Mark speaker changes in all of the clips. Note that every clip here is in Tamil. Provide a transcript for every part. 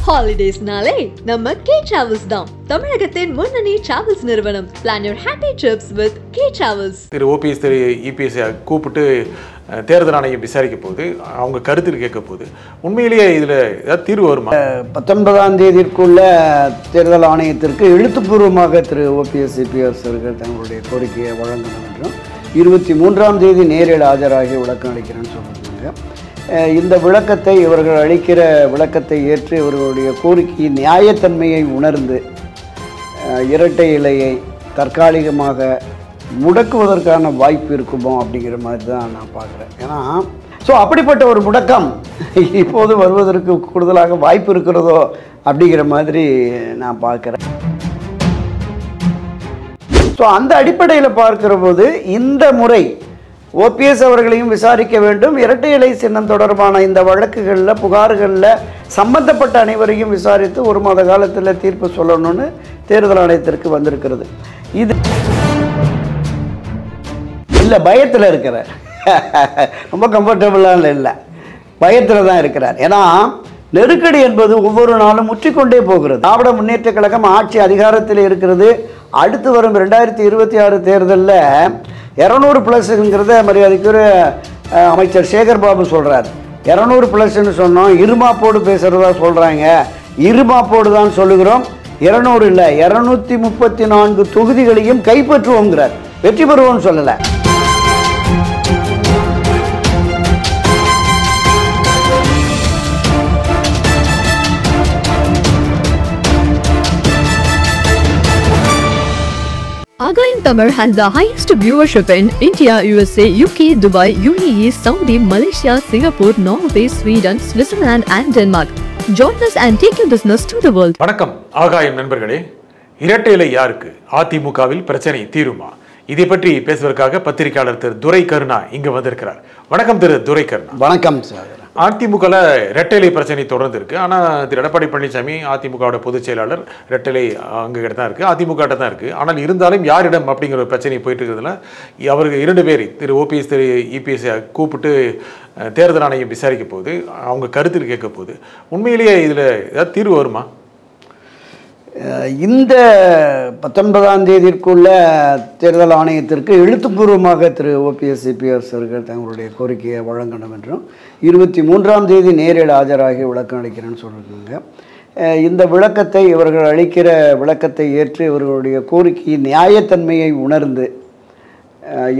Speaker 1: Holidays-நாலே நம்ம K Travels தான். தமிழகத்தின் முன்னணி டிராவல்ஸ் நிறுவனம். Plan your happy trips with K Travels.
Speaker 2: Thiru OPS Thiru EPS கூப்பிட்டு தேர்தல் ஆணையம் விசாரிக்க போது அவங்க கருத்தில் கேட்க போது உண்மையிலேயே இதில் ஏதாவது தீர்வு வருமா?
Speaker 3: 19ஆம் தேதிக்குள்ள தேர்தல் ஆணையத்திற்கு எழுத்துப்பூர்வமாக திரு ஓபிஎஸ் இபிஎஸ் அவர்கள் தங்களுடைய கோரிக்கையை வழங்கணும் என்றும் 23ஆம் தேதி நேரில் ஆஜராகி விளக்கம் அளிக்கிறேன்னு சொல்லியிருந்தாங்க. இந்த விளக்கத்தை இவர்கள் அளிக்கிற விளக்கத்தை ஏற்று இவர்களுடைய கோரிக்கையின் நியாயத்தன்மையை உணர்ந்து இரட்டை இலையை தற்காலிகமாக முடக்குவதற்கான வாய்ப்பு இருக்குமோ அப்படிங்கிற மாதிரி தான் நான் பார்க்குறேன். ஏன்னா அப்படிப்பட்ட ஒரு முடக்கம் இப்போது வருவதற்கு கூடுதலாக வாய்ப்பு இருக்கிறதோ அப்படிங்கிற மாதிரி நான் பார்க்குறேன். அந்த அடிப்படையில் பார்க்கிற போது இந்த முறை ஓபிஎஸ் அவர்களையும் விசாரிக்க வேண்டும். இரட்டை இலை சின்னம் தொடர்பான இந்த வழக்குகளில் புகார்களில் சம்பந்தப்பட்ட அனைவரையும் விசாரித்து 1 மாத காலத்தில் தீர்ப்பு சொல்லணும்னு தேர்தல் ஆணையத்திற்கு வந்திருக்கிறது. இது இல்லை, பயத்தில் இருக்கிறார். ரொம்ப கம்ஃபர்டபுளாக இல்லை, பயத்தில் தான் இருக்கிறார். ஏன்னா நெருக்கடி என்பது ஒவ்வொரு நாளும் முற்றிக்கொண்டே போகிறது. திராவிட முன்னேற்ற கழகம் ஆட்சி அதிகாரத்தில் இருக்கிறது. அடுத்து வரும் 2026 தேர்தலில் 200+ மரியாதைக்குரிய அமைச்சர் சேகர் பாபு சொல்கிறார். 200+ சொன்னோம், இருமாப்போடு பேசுகிறதா சொல்கிறாங்க. இருமாப்போடு தான் சொல்லுகிறோம். 200 இல்லை, 234 தொகுதிகளையும் கைப்பற்றுவோங்கிறார். வெற்றி பெறுவோம்னு சொல்லலை.
Speaker 1: Agayam Tamil has the highest viewership in India, USA, UK, Dubai, UAE, Saudi, Malaysia, Singapore, Norway, Sweden, Switzerland and Denmark. Join us and take your business to the world.
Speaker 2: வணக்கம் ஆகாயம் நண்பர்களே. இரட்டை இலை யாருக்கு? அதிமுகவில் பிரச்சனை தீருமா? இதை பற்றி பேசுவதற்காக பத்திரிகையாளர் திரு துரை கருணா இங்கு வந்திருக்கிறார். வணக்கம் திரு துரை கருணா.
Speaker 3: வணக்கம் சார்.
Speaker 2: அதிமுகவில் இரட்டை இலை பிரச்சனை தொடர்ந்து இருக்கு. ஆனால் திரு எடப்பாடி பழனிசாமி அதிமுகவோட பொதுச் செயலாளர் இரட்டை இலை அங்ககிட்ட தான் இருக்கு, அதிமுக கிட்ட தான் இருக்கு. ஆனால் இருந்தாலும் யாரிடம் அப்படிங்கிற ஒரு பிரச்சனை போயிட்டு இருக்கிறதுல அவருக்கு 2 பேர் திரு ஓபிஎஸ் திரு இபிஎஸ் கூப்பிட்டு தேர்தல் ஆணையம் விசாரிக்க போது அவங்க கருத்தில் கேட்க போது உண்மையிலேயே இதில் ஏதாவது தீர்வு வருமா?
Speaker 3: இந்த 19ஆம் தேதிக்குள்ள தேர்தல் ஆணையத்திற்கு எழுத்துப்பூர்வமாக திரு ஓபிஎஸ் இபிஎஸ் அவர்கள் தங்களுடைய கோரிக்கையை வழங்கணும் என்றும் 23ஆம் தேதி நேரில் ஆஜராகி விளக்கம் அளிக்கிறேன்னு சொல்லியிருந்தாங்க. இந்த விளக்கத்தை இவர்கள் அளிக்கிற விளக்கத்தை ஏற்று இவர்களுடைய கோரிக்கையின் நியாயத்தன்மையை உணர்ந்து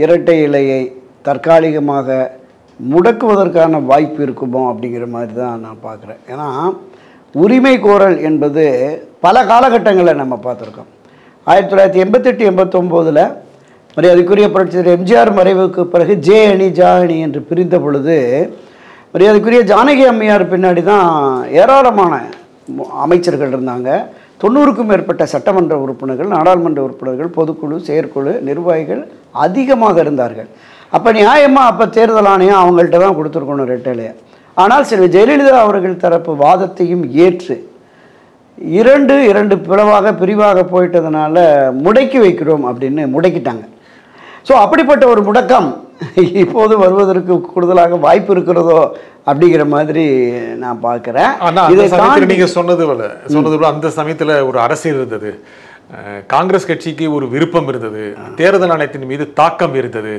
Speaker 3: இரட்டை இலையை தற்காலிகமாக முடக்குவதற்கான வாய்ப்பு இருக்குமோ அப்படிங்கிற மாதிரி தான் நான் பார்க்குறேன். ஏன்னா உரிமை கோரல் என்பது பல காலகட்டங்களில் நம்ம பார்த்துருக்கோம். 1988-89 மரியாதைக்குரிய புரட்சியர் எம்ஜிஆர் மறைவுக்கு பிறகு ஜே அணி ஜா அணி என்று பிரிந்த பொழுது மரியாதைக்குரிய ஜானகி அம்மையார் பின்னாடி தான் ஏராளமான அமைச்சர்கள் இருந்தாங்க. 90க்கும் மேற்பட்ட சட்டமன்ற உறுப்பினர்கள், நாடாளுமன்ற உறுப்பினர்கள், பொதுக்குழு, செயற்குழு நிர்வாகிகள் அதிகமாக இருந்தார்கள். அப்போ நியாயமாக அப்போ தேர்தல் ஆணையம் அவங்கள்ட்ட தான் கொடுத்துருக்கணும் ரெட்டையிலையை. ஆனால் சில ஜெயலலிதா அவர்கள் தரப்பு வாதத்தையும் ஏற்று 2 பிரிவாக போயிட்டதுனால முடக்கி வைக்கிறோம் அப்படின்னு முடக்கிட்டாங்க. அப்படிப்பட்ட ஒரு முடக்கம் இப்போது வருவதற்கு கூடுதலாக வாய்ப்பு இருக்கிறதோ அப்படிங்கிற மாதிரி நான் பார்க்குறேன்.
Speaker 2: நீங்கள் சொன்னது போல அந்த சமயத்தில் ஒரு அரசியல் இருந்தது. காங்கிரஸ் கட்சிக்கு ஒரு விருப்பம் இருந்தது, தேர்தல் ஆணையத்தின் மீது தாக்கம் இருந்தது.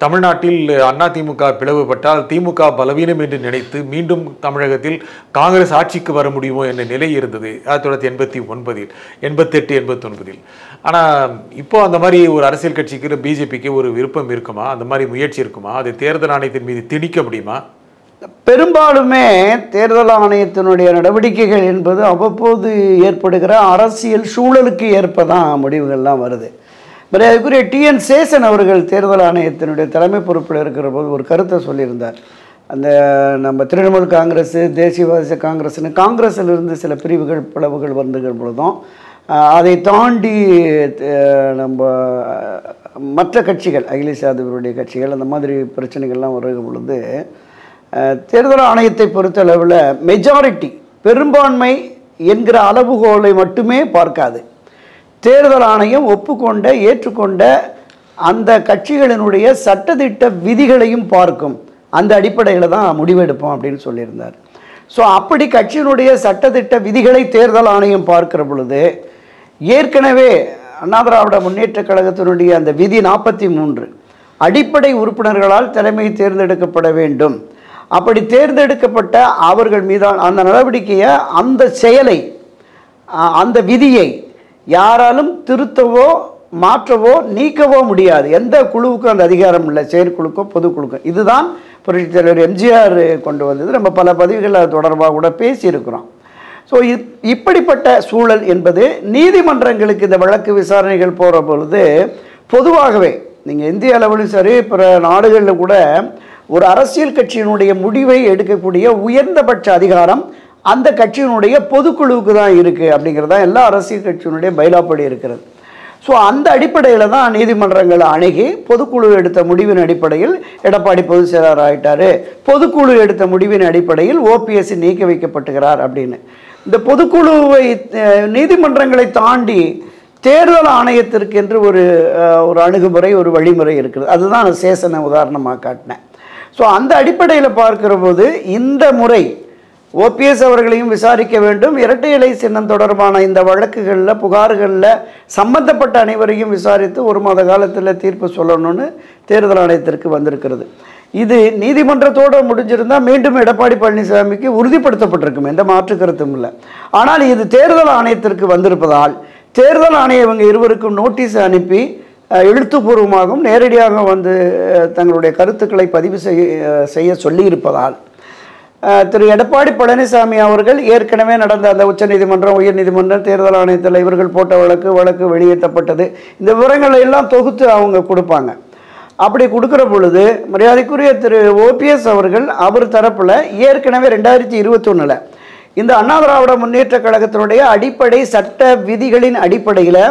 Speaker 2: தமிழ்நாட்டில் அதிமுக பிளவுபட்டால் திமுக பலவீனம் என்று நினைத்து மீண்டும் தமிழகத்தில் காங்கிரஸ் ஆட்சிக்கு வர முடியுமோ என்ற நிலை இருந்தது 1989, 88, 89. ஆனால் இப்போ அந்த மாதிரி ஒரு அரசியல் கட்சிக்கு பிஜேபிக்கு ஒரு விருப்பம் இருக்குமா? அந்த மாதிரி முயற்சி இருக்குமா? அது தேர்தல் ஆணையத்தின் மீது திணிக்க முடியுமா?
Speaker 3: பெரும்பாலுமே தேர்தல் ஆணையத்தினுடைய நடவடிக்கைகள் என்பது அவ்வப்போது ஏற்படுகிற அரசியல் சூழலுக்கு ஏற்ப தான் முடிவுகள்லாம் வருது. அதுக்குரிய டிஎன் சேசன் அவர்கள் தேர்தல் ஆணையத்தினுடைய தலைமை பொறுப்பில் இருக்கிற போது ஒரு கருத்தை சொல்லியிருந்தார். அந்த நம்ம திரிணாமுல் காங்கிரஸ், தேசியவாத காங்கிரஸ்னு காங்கிரஸிலிருந்து சில பிரிவுகள் பிளவுகள் வந்துகிற பொழுதும் அதை தாண்டி நம்ம மற்ற கட்சிகள், அகிலேஷ் யாதவருடைய கட்சிகள், அந்த மாதிரி பிரச்சனைகள்லாம் வருகிற பொழுது தேர்தல் ஆணையத்தை பொறுத்தளவில் மெஜாரிட்டி, பெரும்பான்மை என்கிற அளவுகோலை மட்டுமே பார்க்காது. தேர்தல் ஆணையம் ஒப்புக்கொண்ட ஏற்றுக்கொண்ட அந்த கட்சிகளினுடைய சட்டத்திட்ட விதிகளையும் பார்க்கும். அந்த அடிப்படையில் தான் முடிவெடுப்போம் அப்படின்னு சொல்லியிருந்தார். ஸோ அப்படி கட்சியினுடைய சட்டத்திட்ட விதிகளை தேர்தல் ஆணையம் பார்க்கிற பொழுது ஏற்கனவே அண்ணா திராவிட முன்னேற்ற கழகத்தினுடைய அந்த விதி 43 அடிப்படை உறுப்பினர்களால் தலைமை தேர்ந்தெடுக்கப்பட வேண்டும். அப்படி தேர்ந்தெடுக்கப்பட்ட அவர்கள் மீதான அந்த நடவடிக்கையை, அந்த செயலை, அந்த விதியை யாராலும் திருத்தவோ மாற்றவோ நீக்கவோ முடியாது. எந்த குழுவுக்கும் அந்த அதிகாரம் இல்லை, செயற்குழுக்கோ பொதுக்குழுக்கோ. இதுதான் புரட்சித் தலைவர் எம்ஜிஆர் கொண்டு வந்தது. நம்ம பல பதிவுகள் அது தொடர்பாக கூட பேசியிருக்கிறோம். ஸோ இப்படிப்பட்ட சூழல் என்பது நீதிமன்றங்களுக்கு இந்த வழக்கு விசாரணைகள் போகிற பொழுது பொதுவாகவே நீங்கள் இந்திய அளவிலும் சரி பிற நாடுகளில் கூட ஒரு அரசியல் கட்சியினுடைய முடிவை எடுக்கக்கூடிய உயர்ந்தபட்ச அதிகாரம் அந்த கட்சியினுடைய பொதுக்குழுவுக்கு தான் இருக்குது அப்படிங்கிறது தான் எல்லா அரசியல் கட்சியினுடைய பைலாப்படி இருக்கிறது. ஸோ அந்த அடிப்படையில் தான் நீதிமன்றங்களை அணுகி பொதுக்குழு எடுத்த முடிவின் அடிப்படையில் எடப்பாடி பொதுச் செயலாளர் ஆகிட்டார், பொதுக்குழு எடுத்த முடிவின் அடிப்படையில் ஓபிஎஸ் நீக்க வைக்கப்பட்டுகிறார் அப்படின்னு. இந்த பொதுக்குழுவை நீதிமன்றங்களை தாண்டி தேர்தல் ஆணையத்திற்கு என்று ஒரு அணுகுமுறை, ஒரு வழிமுறை இருக்குது. அதுதான் சேசனை உதாரணமாக காட்டினேன். ஸோ அந்த அடிப்படையில் பார்க்கிற போது இந்த முறை ஓபிஎஸ் அவர்களையும் விசாரிக்க வேண்டும், இரட்டை இலை சின்னம் தொடர்பான இந்த வழக்குகளில் புகார்களில் சம்பந்தப்பட்ட அனைவரையும் விசாரித்து 1 மாத காலத்தில் தீர்ப்பு சொல்லணும்னு தேர்தல் ஆணையத்திற்கு வந்திருக்கிறது. இது நீதிமன்றத்தோடு முடிஞ்சிருந்தால் மீண்டும் எடப்பாடி பழனிசாமிக்கு உறுதிப்படுத்தப்பட்டிருக்கும், எந்த மாற்று கருத்தும் இல்லை. ஆனால் இது தேர்தல் ஆணையத்திற்கு வந்திருப்பதால் தேர்தல் ஆணையம் இவங்க இருவருக்கும் நோட்டீஸ் அனுப்பி எழுத்துப்பூர்வமாகவும் நேரடியாக வந்து தங்களுடைய கருத்துக்களை பதிவு செய்ய சொல்லியிருப்பதால் திரு எடப்பாடி பழனிசாமி அவர்கள் ஏற்கனவே நடந்த அந்த உச்சநீதிமன்றம், உயர்நீதிமன்றம், தேர்தல் ஆணையத்தில் இவர்கள் போட்ட வழக்கு வெளியேற்றப்பட்டது, இந்த விவரங்களை எல்லாம் தொகுத்து அவங்க கொடுப்பாங்க. அப்படி கொடுக்குற பொழுது மரியாதைக்குரிய திரு ஓபிஎஸ் அவர்கள் அவர் தரப்பில் ஏற்கனவே 2021 இந்த அண்ணா திராவிட முன்னேற்ற கழகத்தினுடைய அடிப்படை சட்ட விதிகளின் அடிப்படையில்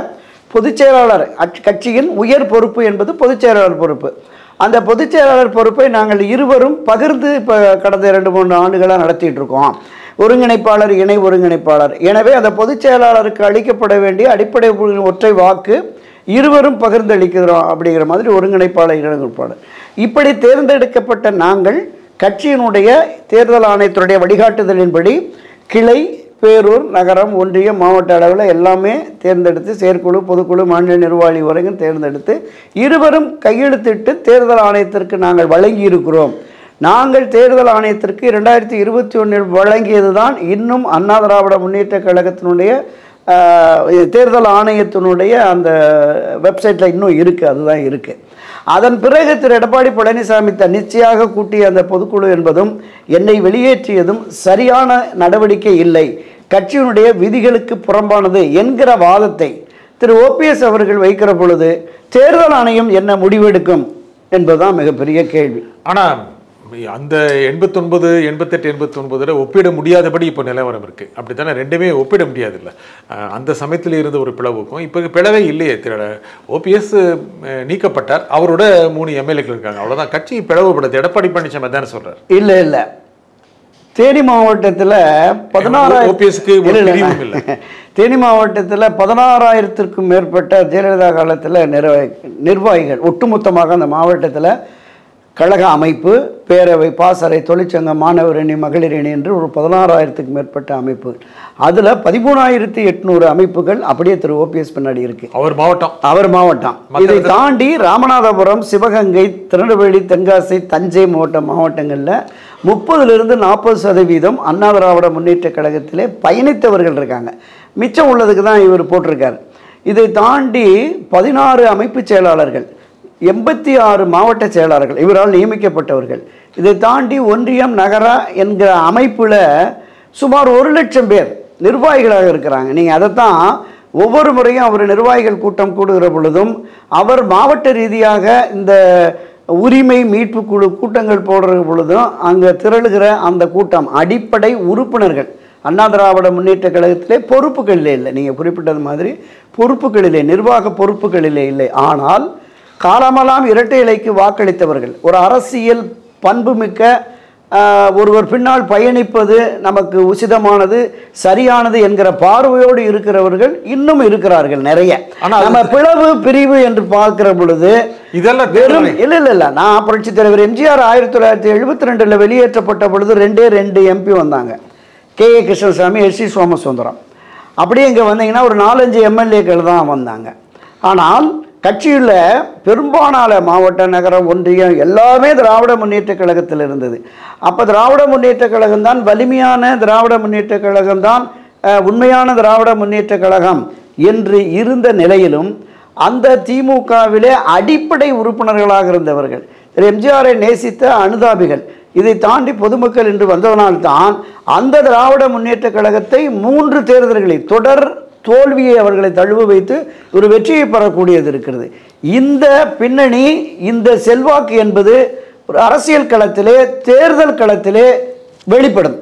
Speaker 3: பொதுச் செயலாளர் கட்சியின் உயர் பொறுப்பு என்பது பொதுச் செயலாளர் பொறுப்பு. அந்த பொதுச் செயலாளர் பொறுப்பை நாங்கள் இருவரும் பகிர்ந்து இப்போ கடந்த 2-3 ஆண்டுகளாக நடத்திட்டு இருக்கோம். ஒருங்கிணைப்பாளர், இணை ஒருங்கிணைப்பாளர். எனவே அந்த பொதுச் செயலாளருக்கு அளிக்கப்பட வேண்டிய அடிப்படை ஒற்றை வாக்கு இருவரும் பகிர்ந்து அளிக்கிறோம் அப்படிங்கிற மாதிரி ஒருங்கிணைப்பாளர், இணைப்பாளர். இப்படி தேர்ந்தெடுக்கப்பட்ட நாங்கள் கட்சியினுடைய தேர்தல் ஆணையத்தினுடைய வழிகாட்டுதலின்படி கிளை, பேரூர், நகரம், ஒன்றியம், மாவட்ட அளவில் எல்லாமே தேர்ந்தெடுத்து செயற்குழு, பொதுக்குழு, மாநில நிர்வாகி வரைக்கும் தேர்ந்தெடுத்து இருவரும் கையெழுத்திட்டு தேர்தல் ஆணையத்திற்கு நாங்கள் வழங்கி இருக்கிறோம். நாங்கள் தேர்தல் ஆணையத்திற்கு 2021 வழங்கியது தான் இன்னும் அண்ணா திராவிட முன்னேற்ற கழகத்தினுடைய தேர்தல் ஆணையத்தினுடைய அந்த வெப்சைட்டில் இன்னும் இருக்குது, அதுதான் இருக்குது. அதன் பிறகு திரு எடப்பாடி பழனிசாமி தன்னிச்சையாக கூட்டிய அந்த பொதுக்குழு என்பதும் என்னை வெளியேற்றியதும் சரியான நடவடிக்கை இல்லை, கட்சியினுடைய விதிகளுக்கு புறம்பானது என்கிற வாதத்தை திரு ஓபிஎஸ் அவர்கள் வைக்கிற பொழுது தேர்தல் ஆணையம் என்ன முடிவெடுக்கும் என்பதுதான் மிகப்பெரிய கேள்வி.
Speaker 2: ஆனால் அந்த 89, 88, 89 ஒப்பிட முடியாதபடி இப்போ நிலவரம் இருக்குது. அப்படி தானே, ரெண்டுமே ஒப்பிட முடியாது இல்லை. அந்த சமயத்தில் இருந்த ஒரு பிளவுக்கும் இப்போ பிளவே இல்லையே. ஓபிஎஸ் நீக்கப்பட்டார், அவரோட 3 எம்எல்ஏக்கள் இருக்காங்க, அவ்வளோதான். கட்சி பிளவுபடுது. எடப்பாடி பழனிசாமி தானே சொல்கிறார்.
Speaker 3: இல்லை தேனி மாவட்டத்தில் 16 தேனி மாவட்டத்தில் 16,000க்கும் மேற்பட்ட ஜெயலலிதா காலத்தில் நிர்வாகிகள் ஒட்டுமொத்தமாக அந்த மாவட்டத்தில் கழக அமைப்பு, பேரவை, பாசறை, தொழிற்சங்கம், மாணவர் அணி, மகளிர் அணி என்று ஒரு 16,000க்கும் மேற்பட்ட அமைப்புகள். அதில் 13,800 அமைப்புகள் அப்படியே திரு ஓபிஎஸ் பின்னாடி இருக்கு. அவர் மாவட்டம். இதை தாண்டி ராமநாதபுரம், சிவகங்கை, திருநெல்வேலி, தென்காசி, தஞ்சை மாவட்டங்களில் 30% 40% அண்ணா திராவிட முன்னேற்ற கழகத்திலே பயணித்தவர்கள் இருக்காங்க. மிச்சம் உள்ளதுக்கு தான் இவர் போட்டிருக்கார். இதை தாண்டி 16 அமைப்பு செயலாளர்கள், 86 மாவட்ட செயலாளர்கள் இவரால் நியமிக்கப்பட்டவர்கள். இதை தாண்டி ஒன்றியம், நகர என்கிற அமைப்பில் சுமார் 1 லட்சம் பேர் நிர்வாகிகளாக இருக்கிறாங்க. நீங்கள் அதைத்தான் ஒவ்வொரு முறையும் அவர் நிர்வாகிகள் கூட்டம் கூடுகிற பொழுதும் அவர் மாவட்ட ரீதியாக இந்த உரிமை மீட்பு குழு கூட்டங்கள் போடுற பொழுதும் அங்கே திரளுகிற அந்த கூட்டம் அடிப்படை உறுப்பினர்கள் அண்ணா திராவிட முன்னேற்ற கழகத்திலே பொறுப்புகளிலே இல்லை. நீங்கள் குறிப்பிட்டது மாதிரி பொறுப்புகளிலே, நிர்வாக பொறுப்புகளிலே இல்லை. ஆனால் காலமெல்லாம் இரட்டை இலைக்கு வாக்களித்தவர்கள், ஒரு அரசியல் பண்புமிக்க ஒருவர் பின்னால் பயணிப்பது நமக்கு உசிதமானது, சரியானது என்கிற பார்வையோடு இருக்கிறவர்கள் இன்னும் இருக்கிறார்கள் நிறைய. நம்ம பிளவு பிரிவு என்று பார்க்கிற பொழுது இதெல்லாம் வெறும் இல்லை. நான் புரட்சித் தலைவர் எம்ஜிஆர் 1972 வெளியேற்றப்பட்ட பொழுது 2 எம்பி வந்தாங்க. K.A. கிருஷ்ணசாமி, S.C. சோமசுந்தரம். அப்படியே இங்கே வந்தீங்கன்னா ஒரு 4-5 எம்எல்ஏக்கள் தான் வந்தாங்க. ஆனால் கட்சியில் பெரும்பாலான மாவட்ட, நகரம், ஒன்றியம் எல்லாமே திராவிட முன்னேற்ற கழகத்தில் இருந்தது. அப்போ திராவிட முன்னேற்ற கழகம் தான் வலிமையான திராவிட முன்னேற்ற கழகம் தான் உண்மையான திராவிட முன்னேற்ற கழகம் என்று இருந்த நிலையிலும் அந்த திமுகவிலே அடிப்படை உறுப்பினர்களாக இருந்தவர்கள், எம்ஜிஆரை நேசித்த அனுதாபிகள், இதை தாண்டி பொதுமக்கள் என்று வந்ததனால்தான் அந்த திராவிட முன்னேற்ற கழகத்தை 3 தேர்தல்களை தொடர் தோல்வியை அவர்களை தழுவ வைத்து ஒரு வெற்றியை பெறக்கூடியது இருக்கிறது. இந்த பின்னணி, இந்த செல்வாக்கு என்பது ஒரு அரசியல் களத்திலே, தேர்தல் களத்திலே வெளிப்படும்.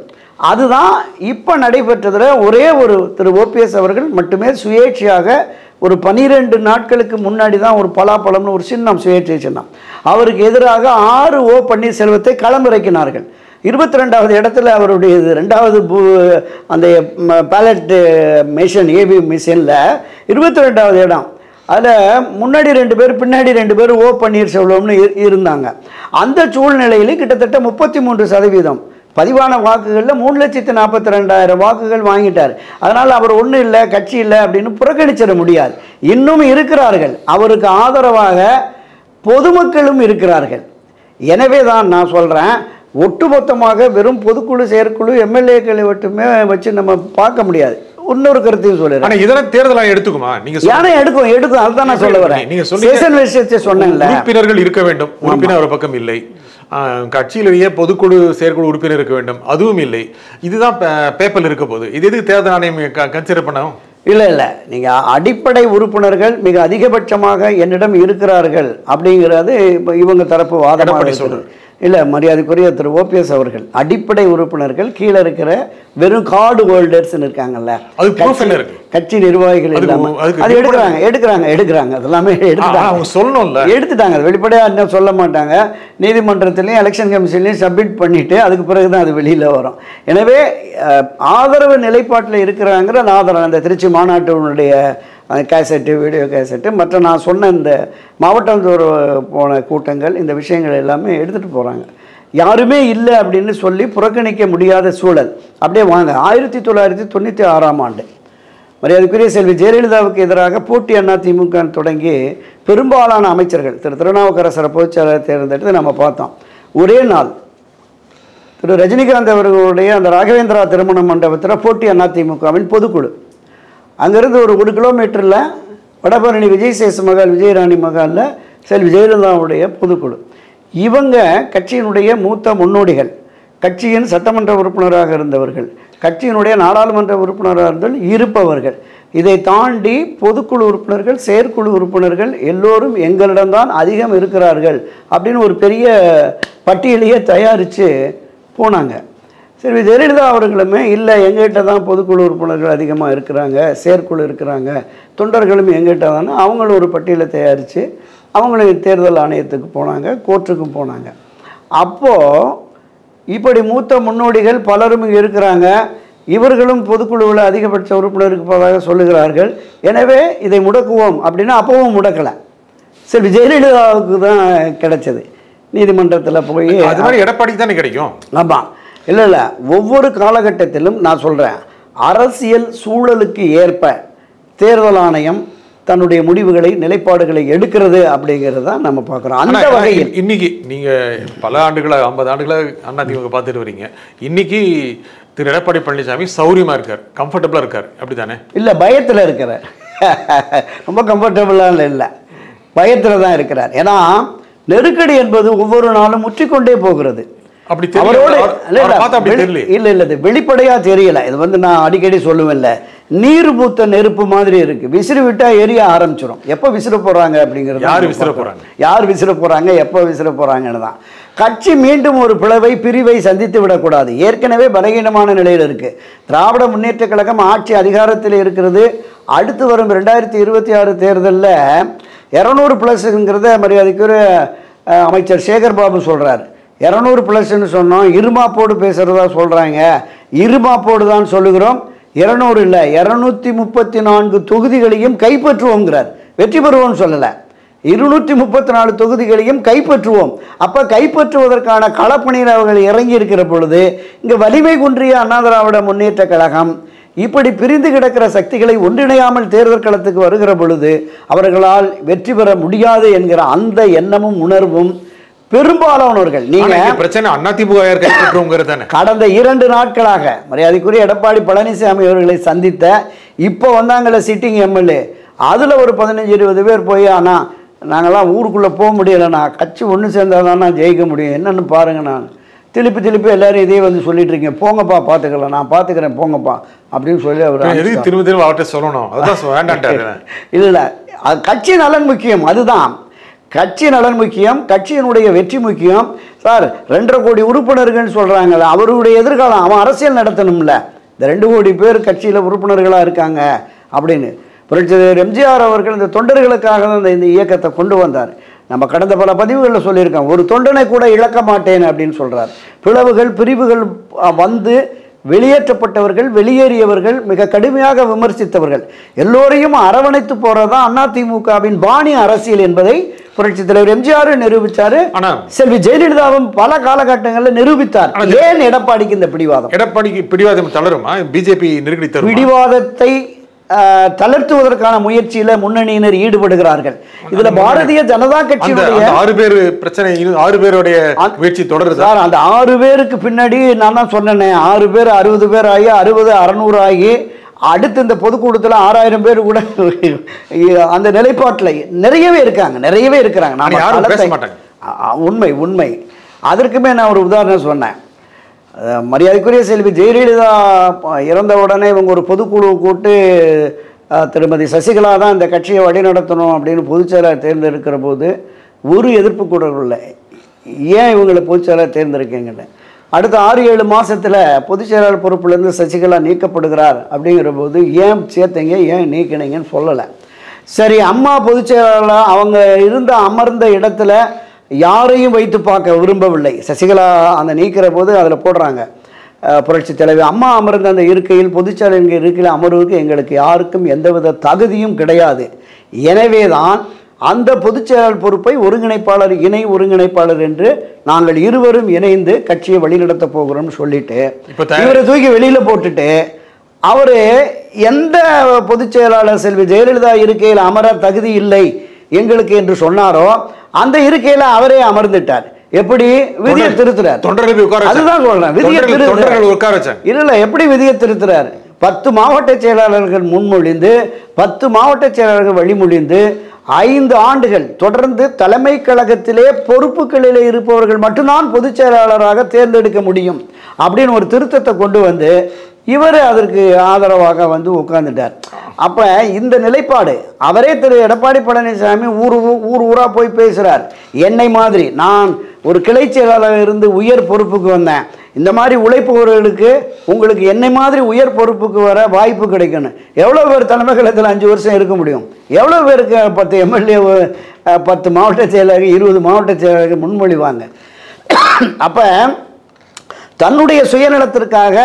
Speaker 3: அதுதான் இப்போ நடைபெற்றதில் ஒரே ஒரு திரு ஓபிஎஸ் அவர்கள் மட்டுமே சுயேட்சையாக ஒரு 12 நாட்களுக்கு முன்னாடி தான் ஒரு பலாப்பழம்னு ஒரு சின்னம், சுயேட்சை சின்னம், அவருக்கு எதிராக 6 ஓ பன்னீர்செல்வத்தை களமிறக்கினார்கள். 22வது இடத்துல அவருடைய 2வது அந்த பேலட் மிஷின், ஏபி மிஷினில் 22வது இடம். அதில் முன்னாடி 2 பேர், பின்னாடி 2 பேர் ஓ பன்னீர்செல்வம்னு இருந்தாங்க. அந்த சூழ்நிலையில் கிட்டத்தட்ட 33% பதிவான வாக்குகளில் 3,42,000 வாக்குகள் வாங்கிட்டார். அதனால் அவர் ஒன்றும் இல்லை, கட்சி இல்லை அப்படின்னு புறக்கணிச்சிட முடியாது. இன்னும் இருக்கிறார்கள், அவருக்கு ஆதரவாக பொதுமக்களும் இருக்கிறார்கள். எனவே தான் நான் சொல்கிறேன், ஒட்டுமொத்தமாக வெறும் பொதுக்குழு, செயற்குழு, எம்எல்ஏக்களை மட்டுமே வச்சு நம்ம பார்க்க முடியாது. இன்னொரு கருத்தையும் சொல்லுறேன்,
Speaker 2: இதெல்லாம் தேர்தல் எடுத்துக்குமா? நீங்க
Speaker 3: யானை எடுக்கும் அதுதான் நான் சொல்ல வரேன்.
Speaker 2: நீங்க
Speaker 3: விஷயத்தை சொன்னேன்ல,
Speaker 2: உறுப்பினர்கள் இருக்க வேண்டும், உறுப்பினர் ஒரு பக்கம் இல்லை. கட்சியிலேயே பொதுக்குழு, செயற்குழு உறுப்பினர் இருக்க வேண்டும், அதுவும் இல்லை. இதுதான் பேப்பர்ல இருக்க போது. இது எதுக்கு தேர்தல் ஆணையம் கன்சிடர் பண்ணவும்? இல்லை, நீங்கள் அடிப்படை உறுப்பினர்கள் மிக அதிகபட்சமாக என்னிடம் இருக்கிறார்கள் அப்படிங்கிறது இவங்க தரப்பு வாதமாக சொல்றது. இல்லை, மரியாதைக்குரிய திரு ஓபிஎஸ் அவர்கள் அடிப்படை உறுப்பினர்கள் கீழே இருக்கிற வெறும் கார்டு ஹோல்டர்ஸ்ன்னு இருக்காங்கல்ல, கட்சி நிர்வாகிகள் இல்லாமல் அது எடுக்கிறாங்க அதெல்லாமே எடுத்துட்டாங்க. வெளிப்படையாக இன்னும் சொல்ல மாட்டாங்க. நீதிமன்றத்திலையும் எலெக்ஷன் கமிஷன்லையும் சப்மிட் பண்ணிட்டு அதுக்கு பிறகு தான் அது வெளியில் வரும். எனவே ஆதரவு நிலைப்பாட்டில் இருக்கிறாங்கிற அந்த ஆதரவு, அந்த திருச்சி மாநாட்டினுடைய கேசட்டு, வீடியோ கேசட்டு, மற்ற நான் சொன்ன இந்த மாவட்டந்தோறும் போன கூட்டங்கள், இந்த விஷயங்கள் எல்லாமே எடுத்துகிட்டு போகிறாங்க. யாருமே இல்லை அப்படின்னு சொல்லி புறக்கணிக்க முடியாத சூழல். அப்படியே வாங்க, 1996ஆம் ஆண்டு மரியாதைக்குரிய செல்வி ஜெயலலிதாவுக்கு எதிராக போட்டி அதிமுக தொடங்கி பெரும்பாலான அமைச்சர்கள், திரு திருநாவுக்கரசரை பொதுச்செயலாளர் தேர்ந்தெடுத்து நம்ம பார்த்தோம். ஒரே நாள் திரு ரஜினிகாந்த் அவர்களுடைய அந்த ராகவேந்திரா திருமண மண்டபத்தில் போட்டி அதிமுகவின் பொதுக்குழு, அங்கேருந்து ஒரு 1 கிலோமீட்டரில் வடபழனி விஜய் சேஷ மகால், விஜயராணி மகாலில் செல்வி ஜெயலலிதாவுடைய பொதுக்குழு. இவங்க கட்சியினுடைய மூத்த முன்னோடிகள், கட்சியின் சட்டமன்ற உறுப்பினராக இருந்தவர்கள், கட்சியினுடைய நாடாளுமன்ற உறுப்பினராக இருப்பவர்கள். இதை தாண்டி பொதுக்குழு உறுப்பினர்கள், செயற்குழு உறுப்பினர்கள் எல்லோரும் எங்களிடம்தான் அதிகம் இருக்கிறார்கள் அப்படின்னு ஒரு பெரிய பட்டியலையே தயாரித்து போனாங்க. சரி, ஜெயலலிதா அவர்களுமே இல்லை, எங்கிட்ட தான் பொதுக்குழு உறுப்பினர்கள் அதிகமாக இருக்கிறாங்க, செயற்குழு இருக்கிறாங்க, தொண்டர்களும் எங்கிட்ட தானே அவங்களும் ஒரு பட்டியலை தயாரித்து அவங்களும் தேர்தல் ஆணையத்துக்கு போனாங்க, கோர்ட்டுக்கும் போனாங்க. அப்போது இப்படி மூத்த முன்னோடிகள் பலரும் இங்கே இருக்கிறாங்க, இவர்களும் பொதுக்குழுவில் அதிகபட்ச உறுப்பினர் இருப்பதாக சொல்லுகிறார்கள், எனவே இதை முடக்குவோம் அப்படின்னா அப்பவும் முடக்கலை. சரி, ஜெயலலிதாவுக்கு தான் கிடைச்சது. நீதிமன்றத்தில் போய் அது மாதிரி எடப்பாடி தானே கிடைக்கும்.
Speaker 3: ஆமாம், இல்லை, ஒவ்வொரு காலகட்டத்திலும் நான் சொல்கிறேன், அரசியல் சூழலுக்கு ஏற்ப தேர்தல் ஆணையம் தன்னுடைய முடிவுகளை, நிலைப்பாடுகளை எடுக்கிறது அப்படிங்கிறது தான் நம்ம பார்க்குறோம். அந்த வகையில்
Speaker 2: இன்னைக்கு நீங்கள் பல ஆண்டுகளாக, 50 ஆண்டுகளாக அதிமுக பார்த்துட்டு வரீங்க. இன்னைக்கு திரு எடப்பாடி பழனிசாமி சௌரியமாக இருக்கார், கம்ஃபர்டபுளாக இருக்கார், அப்படி தானே?
Speaker 3: இல்லை, பயத்தில் இருக்கிறார். ரொம்ப கம்ஃபர்டபுளாக இல்லை, பயத்தில் தான் இருக்கிறார். ஏன்னா நெருக்கடி என்பது ஒவ்வொரு நாளும் முற்றிக்கொண்டே போகிறது.
Speaker 2: அப்படி
Speaker 3: இல்ல வெளிப்படையா தெரியல. இது வந்து நான் அடிக்கடி சொல்லுவேன்ல, நீர் பூத்த நெருப்பு மாதிரி இருக்கு, விசிறு விட்டா எரிய ஆரம்பிச்சிடும். எப்ப விசிற போறாங்க அப்படிங்கிறது, யார் விசிற போறாங்க, எப்ப விசிற போறாங்கன்னு தான். கட்சி மீண்டும் ஒரு பிரிவை சந்தித்து விடக்கூடாது. ஏற்கனவே பலகீனமான நிலையில் இருக்கு. திராவிட முன்னேற்ற கழகம் ஆட்சி அதிகாரத்தில் இருக்கிறது. அடுத்து வரும் 2026 தேர்தலில் 200+ மரியாதைக்குரிய அமைச்சர் சேகர் பாபு சொல்றாரு. 200+ சொன்னோம், இருமாப்போடு பேசுறதா சொல்றாங்க. இருமாப்போடு தான் சொல்லுகிறோம், 200 இல்லை 234 தொகுதிகளையும் கைப்பற்றுவோங்கிறார். வெற்றி பெறுவோம்னு சொல்லலை, 234 தொகுதிகளையும் கைப்பற்றுவோம். அப்போ கைப்பற்றுவதற்கான களப்பணியில் அவர்கள் இறங்கி இருக்கிற பொழுது இங்கே வலிமை குன்றிய அண்ணா திராவிட முன்னேற்ற கழகம் இப்படி பிரிந்து கிடக்கிற சக்திகளை ஒன்றிணையாமல் தேர்தல் களத்துக்கு வருகிற பொழுது அவர்களால் வெற்றி பெற முடியாது என்கிற அந்த எண்ணமும் உணர்வும் பெரும்பாலானவர்கள் நீங்க
Speaker 2: பிரச்சனை அதிமுக
Speaker 3: கடந்த 2 நாட்களாக மரியாதைக்குரிய எடப்பாடி பழனிசாமி அவர்களை சந்தித்த இப்போ வந்தாங்கல்ல சிட்டிங் எம்எல்ஏ, அதில் ஒரு 15-20 பேர் போய் ஆனா நாங்கள்லாம் ஊருக்குள்ளே போக முடியலைண்ணா, கட்சி ஒன்று சேர்ந்தால் தான் ஜெயிக்க முடியும், என்னென்னு பாருங்க. நான் திருப்பி எல்லாரும் இதே வந்து சொல்லிட்டு இருக்கீங்க, போங்கப்பா பார்த்துக்கலாம், நான் பார்த்துக்கிறேன் போங்கப்பா அப்படின்னு சொல்லி அவர்
Speaker 2: திரும்ப அவர்கிட்ட சொல்லணும்.
Speaker 3: இல்லை, அது கட்சி நலன் முக்கியம். அதுதான் கட்சி நலன் முக்கியம், கட்சியினுடைய வெற்றி முக்கியம். சார் 2.5 கோடி உறுப்பினர்கள் சொல்கிறாங்களே, அவருடைய எதிர்காலம், அவன் அரசியல் நடத்தணும்ல. இந்த 2 கோடி பேர் கட்சியில் உறுப்பினர்களாக இருக்காங்க அப்படின்னு புரட்சியாளர் எம்ஜிஆர் அவர்கள் இந்த தொண்டர்களுக்காக தான் இந்த இயக்கத்தை கொண்டு வந்தார். நம்ம கடந்த பல பதிவுகளில் சொல்லியிருக்கோம், ஒரு தொண்டனை கூட இழக்க மாட்டேன் அப்படின்னு சொல்கிறார். பிரிவுகள் வந்து வெளியேற்றப்பட்டவர்கள், வெளியேறியவர்கள், மிக கடுமையாக விமர்சித்தவர்கள் எல்லோரையும் அரவணைத்து போறதுதான் அதிமுகவின் பாணி அரசியல் என்பதை புரட்சித் தலைவர் எம்ஜிஆர் நிரூபித்தார். செல்வி ஜெயலலிதாவும் பல காலகட்டங்களில் நிரூபித்தார். ஏன் எடப்பாடிக்கு இந்த
Speaker 2: பிடிவாதம் தளருமா? பிஜேபி
Speaker 3: பிடிவாதத்தை தளர்த்துவதற்கான முயற்சியில முன்னணியினர் ஈடுபடுகிறார்கள். இதுல பாரதிய ஜனதா கட்சியுடைய
Speaker 2: 6 பேர் பிரச்சனை, 6 பேருடைய முயற்சி தொடருது.
Speaker 3: அந்த 6 பேருக்கு பின்னாடி நான் தான் சொன்னேன், 6 பேர் 60 பேர் ஆகி 60 600 ஆகி அடுத்து இந்த பொதுக்கூட்டத்தில் 6000 பேர் கூட அந்த நிலைப்பாட்டில் நிறையவே இருக்கிறாங்க. உண்மை. அதற்குமே நான் ஒரு உதாரணம் சொன்னேன். மரியாதைக்குரிய செல்வி ஜெயலலிதா இறந்த உடனே இவங்க ஒரு பொதுக்குழு கூட்டு திருமதி சசிகலா தான் இந்த கட்சியை வழிநடத்தணும் அப்படின்னு பொதுச்செயலாளர் தேர்ந்தெடுக்கிற போது ஒரு எதிர்ப்பு கூட இல்லை. ஏன் இவங்களை பொதுச்செயலாளர் தேர்ந்தெடுக்கீங்கன்னு. அடுத்த 6-7 மாதத்தில் பொதுச்செயலாளர் பொறுப்புலேருந்து சசிகலா நீக்கப்படுகிறார் அப்படிங்கிற போது ஏன் சேர்த்தீங்க, ஏன் நீக்கினீங்கன்னு சொல்லலை. சரி, அம்மா பொதுச்செயலாளர் அவங்க அமர்ந்த இடத்துல யாரையும் வைத்து பார்க்க விரும்பவில்லை. சசிகலா அந்த நீக்கிற போது அதில் போடுறாங்க, புரட்சி தலைவர் அம்மா அமர்ந்த அந்த இருக்கையில் பொதுச்செயலாளர் இருக்கையில் அமர்வுக்கு எங்களுக்கு யாருக்கும் எந்தவித தகுதியும் கிடையாது. எனவே தான் அந்த பொதுச்செயலாளர் பொறுப்பை ஒருங்கிணைப்பாளர், இணை ஒருங்கிணைப்பாளர் என்று நாங்கள் இருவரும் இணைந்து கட்சியை வழிநடத்த போகிறோம்னு சொல்லிட்டு இவரை தூக்கி வெளியில் போட்டுட்டு அவர் எந்த பொதுச் செயலாளர் செல்வி ஜெயலலிதா இருக்கையில் அமர தகுதி இல்லை எங்களுக்கு என்று சொன்னாரோ அந்த இருக்கையில் அவரே அமர்ந்துட்டார். எப்படி விதியை திருத்துறார்? அதுதான் சொல்றேன், விதியை திருத்துறார். இல்ல, எப்படி விதியை திருத்துறார்? 10 மாவட்ட செயலாளர்கள் முன்மொழிந்து 10 மாவட்ட செயலாளர்கள் வழிமொழிந்து 5 ஆண்டுகள் தொடர்ந்து தலைமை கழகத்திலே பொறுப்புகளில் இருப்பவர்கள் மட்டும்தான் பொதுச் செயலாளராக தேர்ந்தெடுக்க முடியும் அப்படின்னு ஒரு திருத்தத்தை கொண்டு வந்து இவர் அதற்கு ஆதரவாக வந்து உட்கார்ந்துட்டார். அப்ப இந்த நிலைப்பாடு அவரே திரு எடப்பாடி பழனிசாமி ஊரா போய் பேசுறார். என்னை மாதிரி நான் ஒரு கிளை செயலாளர் இருந்து உயர் பொறுப்புக்கு வந்தேன், இந்த மாதிரி உழைப்பவர்களுக்கு உங்களுக்கு என்னை மாதிரி உயர் பொறுப்புக்கு வர வாய்ப்பு கிடைக்கணும். எவ்வளோ பேர் தலைமை கழகத்தில் 5 வருஷம் இருக்க முடியும்? எவ்வளோ பேருக்கு 10 எம்எல்ஏ 10 மாவட்ட செயலாளர் 20 மாவட்ட செயலாளர்கள் முன்மொழிவாங்க. அப்போ தன்னுடைய சுயநலத்திற்காக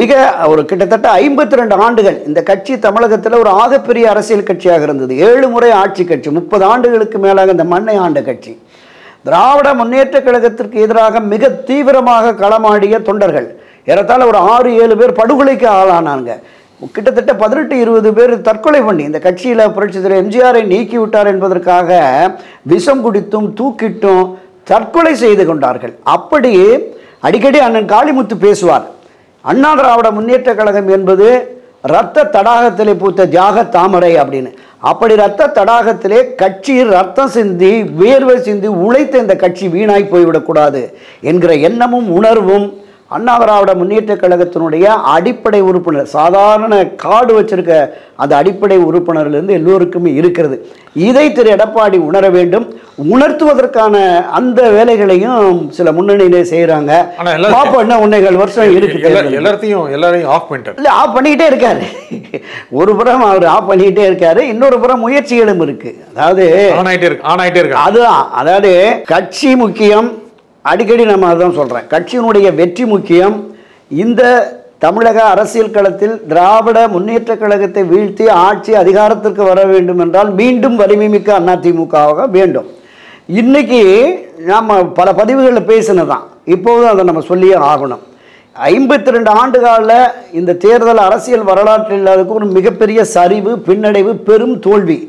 Speaker 3: மிக ஒரு கிட்டத்தட்ட 52 ஆண்டுகள் இந்த கட்சி தமிழகத்தில் ஒரு ஆகப்பெரிய அரசியல் கட்சியாக இருந்தது. 7 முறை ஆட்சி கட்சி, 30 ஆண்டுகளுக்கு மேலாக இந்த மண்ணை ஆண்ட கட்சி. திராவிட முன்னேற்ற கழகத்திற்கு எதிராக மிக தீவிரமாக களமாடிய தொண்டர்கள் ஏறத்தாழ ஒரு 6-7 பேர் படுகொலைக்கு ஆளானாங்க. கிட்டத்தட்ட 18-20 பேர் தற்கொலை பண்ணி இந்த கட்சியில் புரட்சித் தலைவர் எம்ஜிஆரை நீக்கிவிட்டார் என்பதற்காக விஷம் குடித்தும் தூக்கிட்டும் தற்கொலை செய்து கொண்டார்கள். அப்படி அடிக்கடி அண்ணன் காளிமுத்து பேசுவார், அண்ணா திராவிட முன்னேற்ற கழகம் என்பது இரத்த தடாகத்திலே பூத்த தியாக தாமரை அப்படின்னு. அப்படி இரத்த தடாகத்திலே கட்சி ரத்தம் சிந்தி வேர்வை சிந்தி உழைத்த இந்த கட்சி வீணாய் போய்விடக்கூடாது என்கிற எண்ணமும் உணர்வும் அண்ணா திராவிட முன்னேற்ற கழகத்தினுடைய அடிப்படை உறுப்பினர், சாதாரண கார்டு வச்சிருக்க அந்த அடிப்படை உறுப்பினர்லேருந்து எல்லோருக்குமே இருக்கிறது. இதை திரு எடப்பாடி உணர வேண்டும். உணர்த்துவதற்கான அந்த வேலைகளையும் சில முன்னணியிலே செய்யறாங்க. ஒன்னேகால் வருஷம் இருக்கு,
Speaker 2: எல்லாரையும் ஆஃப் பண்ணிட்டாரு.
Speaker 3: இல்ல, ஆஃப் பண்ணிக்கிட்டே இருக்காரு. ஒரு புறம் அவர் ஆஃப் பண்ணிக்கிட்டே இருக்காரு, இன்னொரு புறம் முயற்சிகளும் இருக்கு. அதாவது அதுதான், அதாவது கட்சி முக்கியம். அடிக்கடி நம்ம அதுதான் சொல்கிறேன், கட்சியினுடைய வெற்றி முக்கியம். இந்த தமிழக அரசியல் களத்தில் திராவிட முன்னேற்ற கழகத்தை வீழ்த்தி ஆட்சி அதிகாரத்திற்கு வர வேண்டும் என்றால் மீண்டும் வலிமை மிக்க அதிமுகவாக வேண்டும். இன்னைக்கு நாம் பல பதிவுகளில் பேசினதான், இப்போதும் அதை நம்ம சொல்லியே ஆகணும். 52 ஆண்டுகால இந்த தேர்தல் அரசியல் வரலாற்றில் இல்லாததுக்கு ஒரு மிகப்பெரிய சரிவு, பின்னடைவு, பெரும் தோல்வி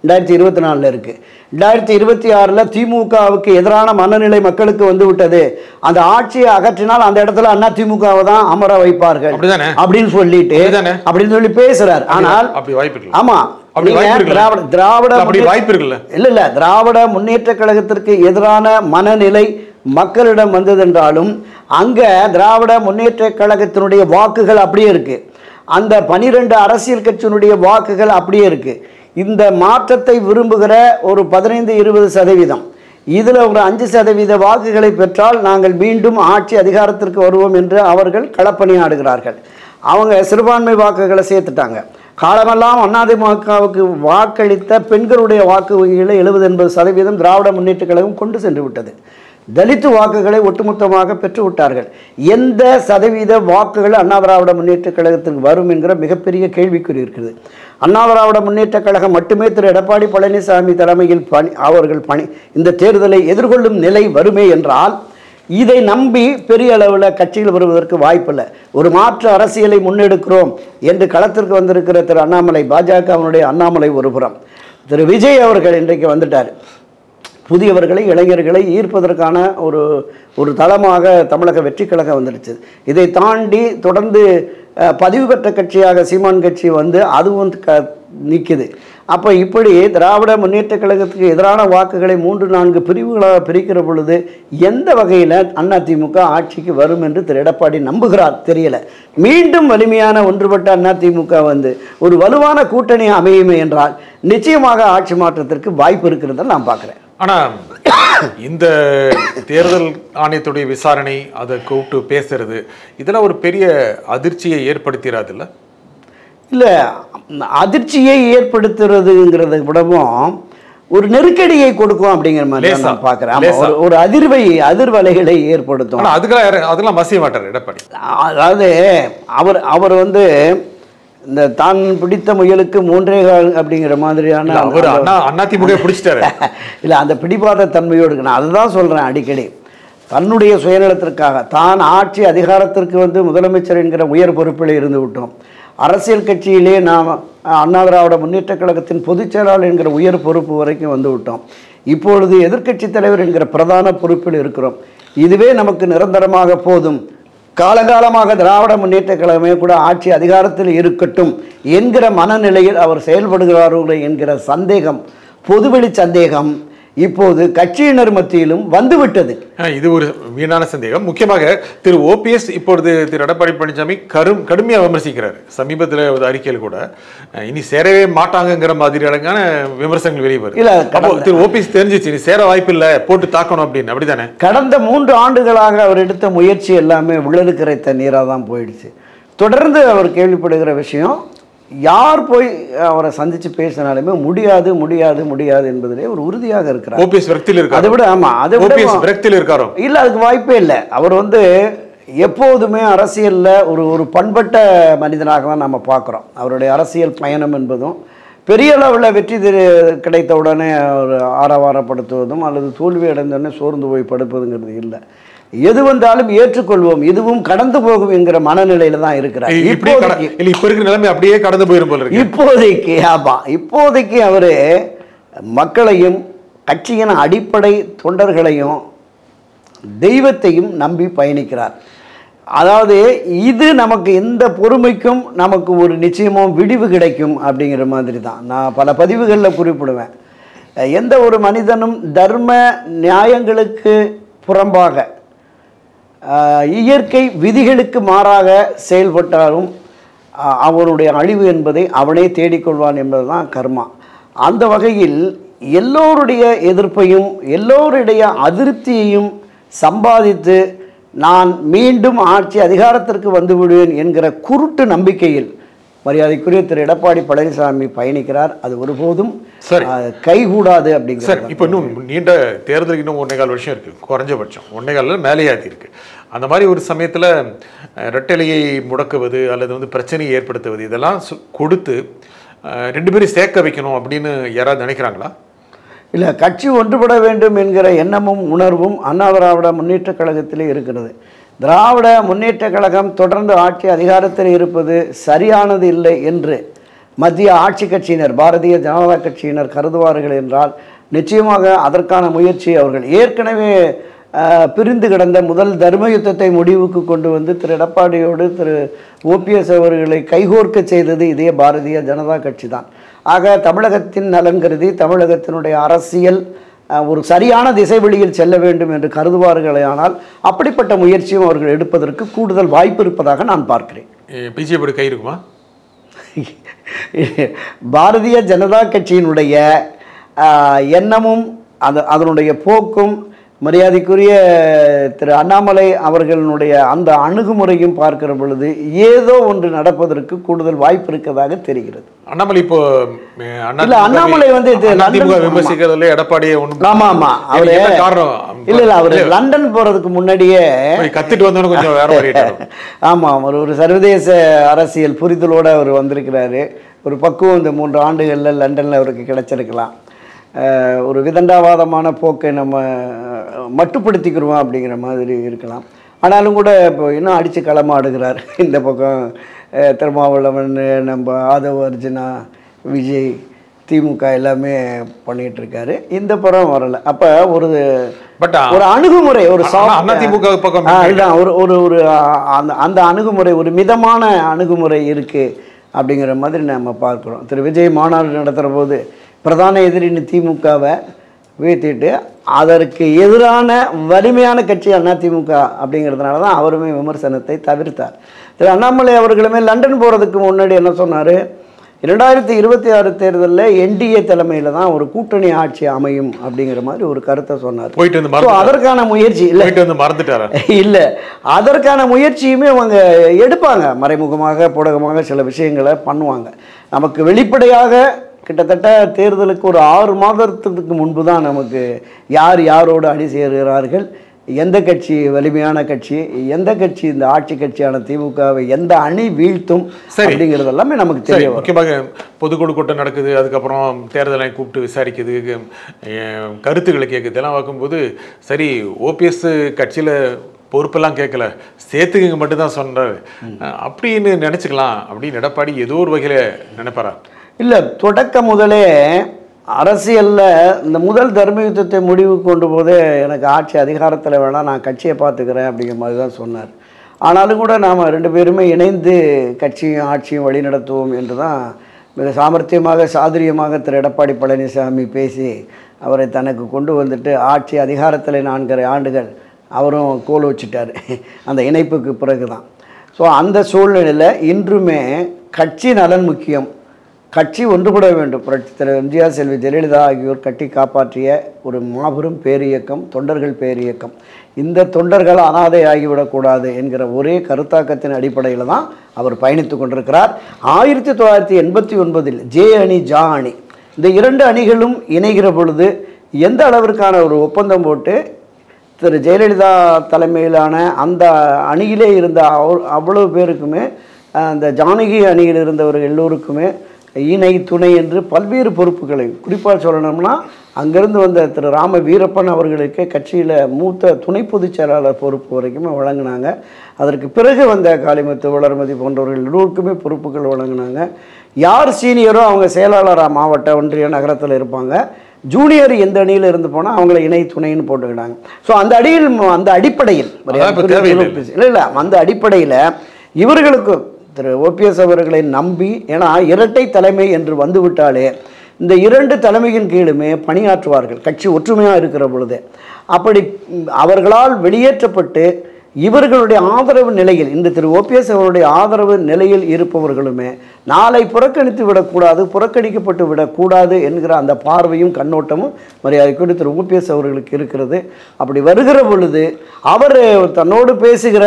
Speaker 3: 2024 இருக்குது. 2026 திமுகவுக்கு எதிரான மனநிலை மக்களுக்கு வந்து விட்டது. அந்த ஆட்சியை அகற்றினால் அந்த இடத்துல அண்ணா திமுகவை தான் அமர வைப்பார்கள் அப்படின்னு சொல்லிட்டு அப்படின்னு சொல்லி பேசுறாரு. ஆனால் ஆமா, திராவிட முன்னேற்ற கழகத்திற்கு எதிரான மனநிலை மக்களிடம் வந்ததென்றாலும் அங்க திராவிட முன்னேற்ற கழகத்தினுடைய வாக்குகள் அப்படியே இருக்கு. அந்த 12 அரசியல் கட்சியினுடைய வாக்குகள் அப்படியே இருக்கு. இந்த மாற்றத்தை விரும்புகிற ஒரு 15-20%, இதில் ஒரு 5% வாக்குகளை பெற்றால் நாங்கள் மீண்டும் ஆட்சி அதிகாரத்திற்கு வருவோம் என்று அவர்கள் களப்பணியாடுகிறார்கள். அவங்க சிறுபான்மை வாக்குகளை சேர்த்துட்டாங்க. காலமெல்லாம் அதிமுகவுக்கு வாக்களித்த பெண்களுடைய வாக்கு வங்கியில் 70-80% திராவிட முன்னேற்ற கழகம் கொண்டு சென்று விட்டது. தலித்து வாக்குகளை ஒட்டுமொத்தமாக பெற்றுவிட்டார்கள். எந்த சதவீத வாக்குகள் அண்ணா திராவிட முன்னேற்ற கழகத்திற்கு வரும் என்கிற மிகப்பெரிய கேள்விக்குறி இருக்கிறது. அண்ணா திராவிட முன்னேற்ற கழகம் மட்டுமே திரு எடப்பாடி பழனிசாமி தலைமையில் அவர்கள் இந்த தேர்தலை எதிர்கொள்ளும் நிலை வருமே என்றால் இதை நம்பி பெரிய அளவில் கட்சிகள் வருவதற்கு வாய்ப்பில்லை. ஒரு மாற்று அரசியலை முன்னெடுக்கிறோம் என்று களத்திற்கு வந்திருக்கிற திரு அண்ணாமலை, பாஜகவினுடைய அண்ணாமலை ஒருபுறம், திரு விஜய் அவர்கள் இன்றைக்கு வந்துட்டார். புதியவர்களை, இளைஞர்களை ஈர்ப்பதற்கான ஒரு தளமாக தமிழக வெற்றி கழகம் வந்துடுச்சு. இதை தாண்டி தொடர்ந்து பதிவு பெற்ற கட்சியாக சீமான் கட்சி வந்து அதுவும் நிற்குது. அப்போ இப்படி திராவிட முன்னேற்ற கழகத்துக்கு எதிரான வாக்குகளை 3-4 பிரிவுகளாக பிரிக்கிற பொழுது எந்த வகையில் அதிமுக ஆட்சிக்கு வரும் என்று திரு எடப்பாடி நம்புகிறார் தெரியல. மீண்டும் வலிமையான ஒன்றுபட்ட அதிமுக வந்து ஒரு வலுவான கூட்டணி அமையுமே என்றால் நிச்சயமாக ஆட்சி மாற்றத்திற்கு வாய்ப்பு இருக்கிறத நான் பார்க்குறேன்.
Speaker 2: ஆனா இந்த தேர்தல் ஆணையத்துடைய விசாரணை, அதை கூப்பிட்டு பேசுறது, இதெல்லாம் ஒரு பெரிய அதிர்ச்சியை ஏற்படுத்திடாது இல்லை?
Speaker 3: இல்லை, அதிர்ச்சியை ஏற்படுத்துறதுங்கிறத விடவும் ஒரு நெருக்கடியை கொடுக்கும் அப்படிங்கிற மாதிரி நான் பார்க்குறேன். ஒரு அதிர்வலைகளை ஏற்படுத்தும்.
Speaker 2: அதெல்லாம் மசிய மாட்டார் எடப்பாடி.
Speaker 3: அதாவது அவர் வந்து இந்த தான் பிடித்த முயலுக்கு 3 கால் அப்படிங்கிற மாதிரியான
Speaker 2: அதிமுக பிடிச்சிட்டாரு.
Speaker 3: இல்லை, அந்த பிடிவாத தன்மையோடு நான் அதுதான் சொல்கிறேன் அடிக்கடி. தன்னுடைய சுயநலத்திற்காக தான் ஆட்சி அதிகாரத்திற்கு வந்து முதலமைச்சர் என்கிற உயர் பொறுப்பில் இருந்து விட்டோம். அரசியல் கட்சியிலே நாம் அண்ணா திராவிட முன்னேற்ற கழகத்தின் பொதுச் செயலாளர் என்கிற உயர் பொறுப்பு வரைக்கும் வந்து விட்டோம். இப்பொழுது எதிர்க்கட்சி தலைவர் என்கிற பிரதான பொறுப்பில் இருக்கிறோம். இதுவே நமக்கு நிரந்தரமாக போதும், காலகாலமாக திராவிட முன்னேற்ற கழகமே கூட ஆட்சி அதிகாரத்தில் இருக்கட்டும் என்கிற மனநிலையில் அவர் செயல்படுகிறார்களோ என்கிற சந்தேகம், பொதுவெளி சந்தேகம் இப்போது கட்சியினர் மத்தியிலும் வந்துவிட்டது.
Speaker 2: இது ஒரு வீணான சந்தேகம். முக்கியமாக திரு ஓபிஎஸ் இப்பொழுது திரு எடப்பாடி பழனிசாமி கடுமையாக விமர்சிக்கிறார். சமீபத்தில் ஒரு அறிக்கையில் கூட இனி சேரவே மாட்டாங்கிற மாதிரியான விமர்சனங்கள் வெளியே வரும். இல்ல, திரு ஓபிஎஸ் தெரிஞ்சிச்சு இனி சேர வாய்ப்பு இல்லை, போட்டு தாக்கணும் அப்படின்னு, அப்படித்தானே?
Speaker 3: கடந்த 3 ஆண்டுகளாக அவர் எடுத்த முயற்சி எல்லாமே விழலுக்கரைத்த நீராக தான் போயிடுச்சு. தொடர்ந்து அவர் கேள்விப்படுகிற விஷயம், யார் போய் அவரை சந்திச்சு பேசினாலுமே முடியாது முடியாது முடியாது என்பதிலே ஒரு உறுதியாக இருக்கிறார்.
Speaker 2: அதை விட
Speaker 3: இல்ல, அதுக்கு வாய்ப்பே இல்லை. அவர் வந்து எப்போதுமே அரசியல்ல ஒரு பண்பட்ட மனிதனாக தான் நம்ம பார்க்குறோம். அவருடைய அரசியல் பயணம் என்பதும் பெரிய அளவில் வெற்றி கிடைத்த உடனே ஒரு ஆரவாரப்படுத்துவதும் அல்லது தோல்வி அடைந்தோடனே சோர்ந்து போய் படுப்பதுங்கிறது இல்லை. எது வந்தாலும் ஏற்றுக்கொள்வோம், இதுவும் கடந்து போகும் என்கிற மனநிலையில தான் இருக்கிறார்.
Speaker 2: அப்படியே கடந்து போயிரும்.
Speaker 3: இப்போதைக்கு அவரு மக்களையும் கட்சியின் அடிப்படை தொண்டர்களையும் தெய்வத்தையும் நம்பி பயணிக்கிறார். அதாவது இது நமக்கு எந்த பொறுமைக்கும் நமக்கு ஒரு நிச்சயமும் விடிவு கிடைக்கும் அப்படிங்கிற மாதிரி தான் நான் பல பதிவுகளில் குறிப்பிடுவேன். எந்த ஒரு மனிதனும் தர்ம நியாயங்களுக்கு புறம்பாக இயற்கை விதிகளுக்கு மாறாக செயல்பட்டாலும் அவனுடைய அழிவு என்பதை அவனே தேடிக்கொள்வான் என்பதுதான் கர்மா. அந்த வகையில் எல்லோருடைய எதிர்ப்பையும் எல்லோருடைய அதிருப்தியையும் சம்பாதித்து நான் மீண்டும் ஆட்சி அதிகாரத்திற்கு வந்து விடுவேன் என்கிற குருட்டு நம்பிக்கையில் மரியாதைக்குரிய திரு எடப்பாடி பழனிசாமி பயணிக்கிறார். அது ஒருபோதும் கைகூடாது அப்படிங்கிற.
Speaker 2: இப்போ இன்னும் நீண்ட தேர்தலுக்கு இன்னும் 1.25 வருஷம் இருக்கு, குறைஞ்சபட்சம் 1.25 மேலேயாதி இருக்கு. அந்த மாதிரி ஒரு சமயத்தில் ரெட்டலையை முடக்குவது அல்லது வந்து பிரச்சனையை ஏற்படுத்துவது இதெல்லாம் கொடுத்து 2 பேரும் சேர்க்க வைக்கணும் அப்படின்னு யாராவது நினைக்கிறாங்களா?
Speaker 3: இல்லை, கட்சி ஒன்றுபட வேண்டும் என்கிற எண்ணமும் உணர்வும் அண்ணா திராவிட முன்னேற்றக் கழகத்திலே இருக்கிறது. திராவிட முன்னேற்றக் கழகம் தொடர்ந்து ஆட்சி அதிகாரத்தில் இருப்பது சரியானது இல்லை என்று மத்திய ஆட்சி கட்சியினர், பாரதிய ஜனதா கட்சியினர் கருதுவார்கள் என்றால் நிச்சயமாக அதற்கான முயற்சி அவர்கள் ஏற்கனவே பிரிந்து கிடந்த முதல் தர்ம யுத்தத்தை முடிவுக்கு கொண்டு வந்து திரு எடப்பாடியோடு திரு ஓபிஎஸ் அவர்களை கைகோர்க்க செய்தது இதே பாரதிய ஜனதா கட்சி தான். ஆக தமிழகத்தின் நலன் கருதி தமிழகத்தினுடைய அரசியல் ஒரு சரியான திசை வழியில் செல்ல வேண்டும் என்று கருதுவார்களே, ஆனால் அப்படிப்பட்ட முயற்சியும் அவர்கள் எடுப்பதற்கு கூடுதல் வாய்ப்பு இருப்பதாக நான் பார்க்கிறேன்.
Speaker 2: பிஜேபி கை இருக்குமா?
Speaker 3: பாரதிய ஜனதா கட்சியினுடைய எண்ணமும் அதனுடைய போக்கும் மரியாதைக்குரிய திரு அண்ணாமலை அவர்களுடைய அந்த அணுகுமுறையும் பார்க்கிற பொழுது ஏதோ ஒன்று நடப்பதற்கு கூடுதல் வாய்ப்பு இருக்கிறதாக தெரிகிறது.
Speaker 2: அண்ணாமலை இப்போ
Speaker 3: அண்ணாமலை வந்து
Speaker 2: விமர்சிக்கிறதுல எடப்பாடியே
Speaker 3: ஆமா ஆமா அவரு இல்ல அவரு லண்டன் போறதுக்கு முன்னாடியே
Speaker 2: கத்துட்டு வந்தோன்னு கொஞ்சம் வேற மாதிரி
Speaker 3: ஆமா ஒரு சர்வதேச அரசியல் புரிதலோட அவர் வந்திருக்கிறாரு. ஒரு பக்குவம் இந்த 3 ஆண்டுகள்ல லண்டன்ல அவருக்கு கிடைச்சிருக்கலாம். ஒரு விதண்டாவாதமான போக்கை நம்ம மட்டுப்படுத்திக்கிறோம் அப்படிங்கிற மாதிரி இருக்கலாம். ஆனாலும் கூட இப்போ இன்னும் அடித்து களமாடுகிறார். இந்த பக்கம் திருமாவளவன், நம்ம ஆதவ அர்ஜுனா, விஜய், திமுக எல்லாமே பண்ணிகிட்ருக்காரு. இந்த புறம் வரலை. அப்போ ஒரு அணுகுமுறை, ஒரு
Speaker 2: அதிமுக பக்கம்
Speaker 3: அதுதான் ஒரு அந்த அணுகுமுறை, ஒரு மிதமான அணுகுமுறை இருக்குது அப்படிங்கிற மாதிரி நம்ம பார்க்குறோம். திரு விஜய் மாநாடு நடத்துகிற போது பிரதான எதிரின்னு திமுகவை வீழ்த்திட்டு அதற்கு எதிரான வலிமையான கட்சி அதிமுக அப்படிங்கிறதுனால தான் அவருமே விமர்சனத்தை தவிர்த்தார். திரு அண்ணாமலை அவர்களுமே லண்டன் போகிறதுக்கு முன்னாடி என்ன சொன்னார், 2026 தேர்தலில் என்டிஏ தலைமையில் தான் ஒரு கூட்டணி ஆட்சி அமையும் அப்படிங்கிற மாதிரி ஒரு கருத்தை சொன்னார். அதற்கான முயற்சி இல்லை, அதற்கான முயற்சியுமே அவங்க எடுப்பாங்க. மறைமுகமாக புடகமாக சில விஷயங்களை பண்ணுவாங்க. நமக்கு வெளிப்படையாக கிட்டத்தட்ட தேர்தலுக்கு ஒரு 6 மாதத்துக்கு முன்பு தான் நமக்கு யார் யாரோடு அணி சேருகிறார்கள், எந்த கட்சி வலிமையான கட்சி, எந்த கட்சி இந்த ஆட்சி கட்சியான திமுகவை எந்த அணி வீழ்த்தும் அப்படிங்கிறது எல்லாமே நமக்கு தெரியும்.
Speaker 2: முக்கியமாக பொதுக்குழு கூட்டம் நடக்குது, அதுக்கப்புறம் தேர்தலை கூப்பிட்டு விசாரிக்குது, கருத்துக்களை கேட்குது, இதெல்லாம் பார்க்கும்போது சரி ஓபிஎஸ் கட்சியில் பொறுப்பெல்லாம் கேட்கல, சேர்த்துக்கிங்க மட்டும்தான் சொன்னார் அப்படின்னு நினச்சிக்கலாம் அப்படின்னு எடப்பாடி ஏதோ ஒரு வகையில் நினைப்பாரா?
Speaker 3: இல்லை, தொடக்க முதலே அரசியலில் இந்த முதல் தர்ம யுத்தத்தை முடிவுக்கு கொண்டு போதே எனக்கு ஆட்சி அதிகாரத்தில் வேணாம், நான் கட்சியை பார்த்துக்கிறேன் அப்படிங்கிற மாதிரி தான் சொன்னார். ஆனாலும் கூட நாம் 2 பேருமே இணைந்து கட்சியும் ஆட்சியும் வழிநடத்துவோம் என்று தான் மிக சாமர்த்தியமாக சாதுரியமாக திரு எடப்பாடி பழனிசாமி பேசி அவரை தனக்கு கொண்டு வந்துட்டு ஆட்சி அதிகாரத்தில் 4.5 ஆண்டுகள் அவரும் கோல் வச்சுட்டார் அந்த இணைப்புக்கு பிறகு தான். ஸோ அந்த சூழ்நிலையில் இன்றுமே கட்சி நலன் முக்கியம், கட்சி ஒன்றுபட வேண்டும். புரட்சித் எம்ஜிஆர், செல்வி ஜெயலலிதா ஆகியோர் கட்டி காப்பாற்றிய ஒரு மாபெரும் பேரியக்கம் தொண்டர்கள் பேரியக்கம். இந்த தொண்டர்கள் அனாதை ஆகிவிடக்கூடாது என்கிற ஒரே கருத்தாக்கத்தின் அடிப்படையில் தான் அவர் பயணித்து கொண்டிருக்கிறார். 1989 ஜே அணி ஜா அணி இந்த 2 அணிகளும் இணைகிற பொழுது எந்த அளவிற்கான ஒரு ஒப்பந்தம் போட்டு திரு ஜெயலலிதா தலைமையிலான அந்த அணியிலே இருந்த அவ்வளவு பேருக்குமே, அந்த ஜானகி அணியில் இருந்தவர்கள் எல்லோருக்குமே இணை துணை என்று பல்வேறு பொறுப்புகளை, குறிப்பாக சொல்லணும்னா அங்கிருந்து வந்த திரு ராம வீரப்பன் அவர்களுக்கு கட்சியில் மூத்த துணை பொதுச் செயலாளர் பொறுப்பு வரைக்குமே வழங்கினாங்க. அதற்கு பிறகு வந்த காளிமுத்து, வளர்மதி போன்றவர்கள் எல்லோருக்குமே பொறுப்புகள் வழங்கினாங்க. யார் சீனியரோ அவங்க செயலாளராக மாவட்ட ஒன்றிய நகரத்தில் இருப்பாங்க. ஜூனியர் எந்த அணியில் இருந்து போனால் அவங்கள இணை துணைன்னு போட்டுக்கிட்டாங்க. ஸோ அந்த அடிப்படையில் இல்லை அந்த அடிப்படையில் இவர்களுக்கு திரு ஓபிஎஸ் அவர்களை நம்பி, ஏன்னா இரட்டை தலைமை என்று வந்துவிட்டாலே இந்த 2 தலைமையின் கீழுமே பணியாற்றுவார்கள் கட்சி ஒற்றுமையாக இருக்கிற பொழுது. அப்படி அவர்களால் வெளியேற்றப்பட்டு இவர்களுடைய ஆதரவு நிலையில், இந்த திரு ஓபிஎஸ் அவருடைய ஆதரவு நிலையில் இருப்பவர்களுமே நாளை புறக்கணித்து விடக்கூடாது, புறக்கணிக்கப்பட்டு விடக்கூடாது என்கிற அந்த பார்வையும் கண்ணோட்டமும் மரியாதைக்குரிய திரு ஓபிஎஸ் அவர்களுக்கு இருக்கிறது. அப்படி வருகிற பொழுது அவர் தன்னோடு பேசுகிற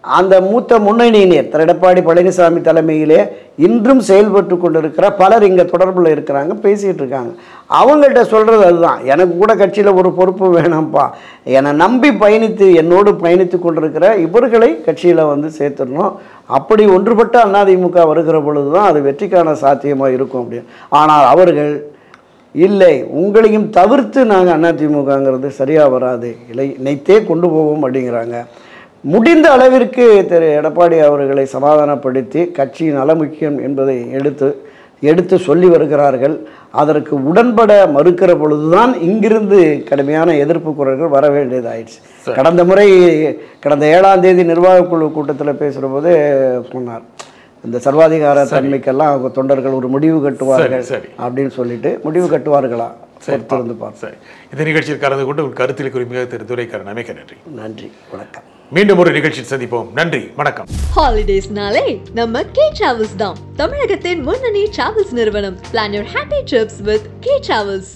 Speaker 3: அந்த மூத்த முன்னணியினர் திரு எடப்பாடி பழனிசாமி தலைமையிலே இன்றும் செயல்பட்டு கொண்டிருக்கிற பலர் இங்கே தொடர்பில் இருக்கிறாங்க, பேசிகிட்டு இருக்காங்க. அவங்கள்ட்ட சொல்கிறது அதுதான், எனக்கு கூட கட்சியில் ஒரு பொறுப்பு வேணாம்ப்பா, என்னை நம்பி என்னோடு பயணித்து கொண்டிருக்கிற இவர்களை கட்சியில் வந்து சேர்த்துடணும். அப்படி ஒன்றுபட்ட அதிமுக வருகிற பொழுது தான் அது வெற்றிக்கான சாத்தியமாக இருக்கும் அப்படின்னு. ஆனால் அவர்கள் இல்லை, உங்களையும் தவிர்த்து நாங்கள் அதிமுகங்கிறது சரியாக வராது, இல்லை இணைத்தே கொண்டு போவோம் அப்படிங்கிறாங்க. முடிந்த அளவிற்கு திரு எடப்பாடி அவர்களை சமாதானப்படுத்தி கட்சியின் நல முக்கியம் என்பதை எடுத்து சொல்லி வருகிறார்கள். அதற்கு உடன்பட மறுக்கிற பொழுதுதான் இங்கிருந்து கடுமையான எதிர்ப்பு குரல்கள் வர வேண்டியதாயிடுச்சு. கடந்த 7ஆம் தேதி நிர்வாக குழு கூட்டத்தில் பேசுகிற போது சொன்னார், இந்த சர்வாதிகார தன்மைக்கெல்லாம் அவங்க தொண்டர்கள் ஒரு முடிவு கட்டுவார்கள் அப்படின்னு சொல்லிட்டு, முடிவு கட்டுவார்களா பொறுத்திருந்து பார்ப்போம்.
Speaker 2: இந்த நிகழ்ச்சியில் கலந்து கொண்டு உங்கள் கருத்தில் குறிப்பிட்ட திரு துரைக்கண்ணன், அமைக்க நன்றி.
Speaker 3: நன்றி, வணக்கம்.
Speaker 2: மீண்டும் ஒரு நிகழ்ச்சியில் சந்திப்போம். நன்றி, வணக்கம்.
Speaker 1: ஹாலிடேஸ்னாலே நம்ம கே டிராவல்ஸ் தான் தமிழகத்தின் முன்னணி டிராவல்ஸ் நிறுவனம். Plan your happy trips with K Travels.